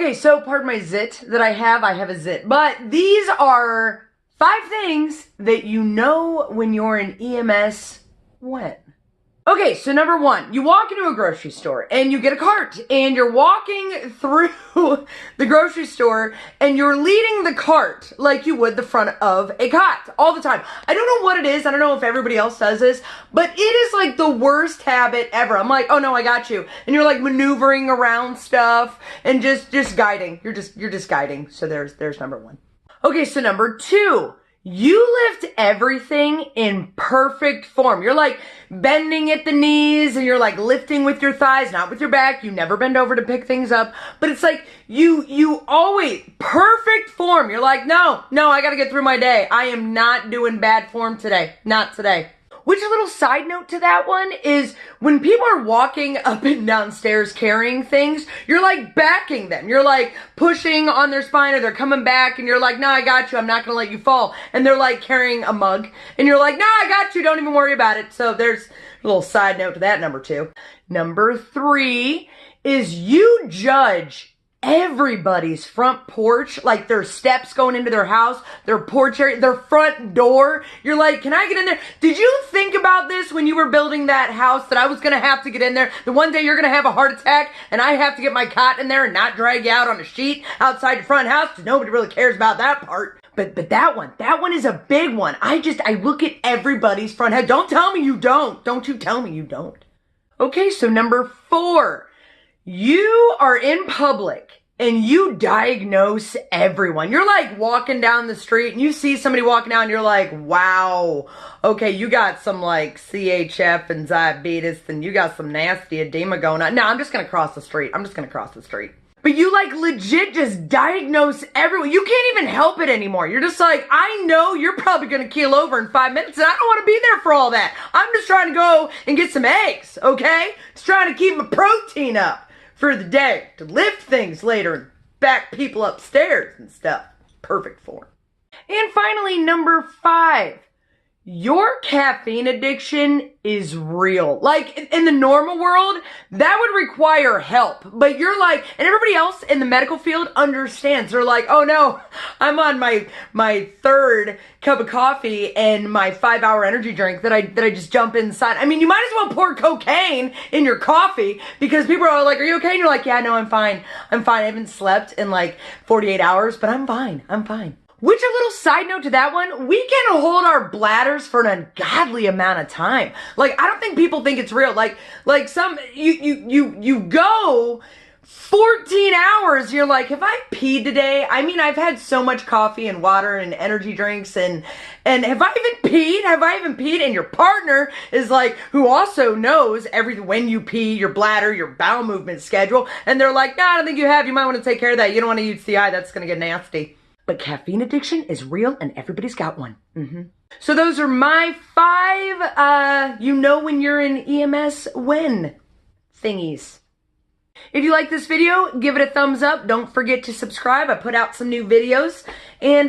Okay, so pardon my zit that I have a zit, but these are 5 things that you know when you're in EMS when. Okay, so number 1, you walk into a grocery store and you get a cart and you're walking through the grocery store and you're leading the cart like you would the front of a cot all the time. I don't know what it is. I don't know if everybody else does this, but it is like the worst habit ever. I'm like, oh no, I got you. And you're like maneuvering around stuff and just guiding. You're just guiding. So there's number 1. Okay, so number 2. You lift everything in perfect form. You're like bending at the knees and you're like lifting with your thighs, not with your back. You never bend over to pick things up, but it's like you always perfect form. You're like, no, I gotta get through my day. I am not doing bad form today. Not today. Which, a little side note to that one is when people are walking up and down stairs carrying things, you're like backing them. You're like pushing on their spine or they're coming back and you're like, no, I got you. I'm not going to let you fall. And they're like carrying a mug and you're like, no, I got you. Don't even worry about it. So there's a little side note to that, number 2. Number 3 is you judge everybody's front porch, like their steps going into their house, their porch area, their front door. You're like, can I get in there? Did you think about this when you were building that house, that I was going to have to get in there? The one day you're going to have a heart attack and I have to get my cot in there and not drag you out on a sheet outside your front house because nobody really cares about that part. But that one is a big one. I look at everybody's front head. Don't tell me you don't. Don't you tell me you don't. Okay, so number 4. You are in public and you diagnose everyone. You're like walking down the street and you see somebody walking out and you're like, wow, okay, you got some like CHF and diabetes and you got some nasty edema going on. No, I'm just going to cross the street. But you like legit just diagnose everyone. You can't even help it anymore. You're just like, I know you're probably going to keel over in 5 minutes and I don't want to be there for all that. I'm just trying to go and get some eggs, okay? Just trying to keep my protein up for the day, to lift things later and back people upstairs and stuff. Perfect form. And finally, number 5. Your caffeine addiction is real. Like, in the normal world, that would require help. But you're like, and everybody else in the medical field understands. They're like, oh no, I'm on my 3rd cup of coffee and my 5-hour energy drink that I just jump inside. I mean, you might as well pour cocaine in your coffee because people are like, are you okay? And you're like, yeah, no, I'm fine. I haven't slept in like 48 hours, but I'm fine. Which, a little side note to that one, we can hold our bladders for an ungodly amount of time. Like, I don't think people think it's real. Like some, you go 14 hours, you're like, have I peed today? I mean, I've had so much coffee and water and energy drinks and have I even peed? And your partner is like, who also knows when you pee, your bladder, your bowel movement schedule. And they're like, no, I don't think you have. You might want to take care of that. You don't want to use UTI. That's going to get nasty. But caffeine addiction is real and everybody's got one. So those are my 5, you know when you're in EMS when thingies. If you like this video, give it a thumbs up. Don't forget to subscribe. I put out some new videos. And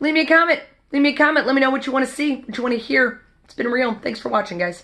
leave me a comment. Let me know what you want to see, what you want to hear. It's been real. Thanks for watching, guys.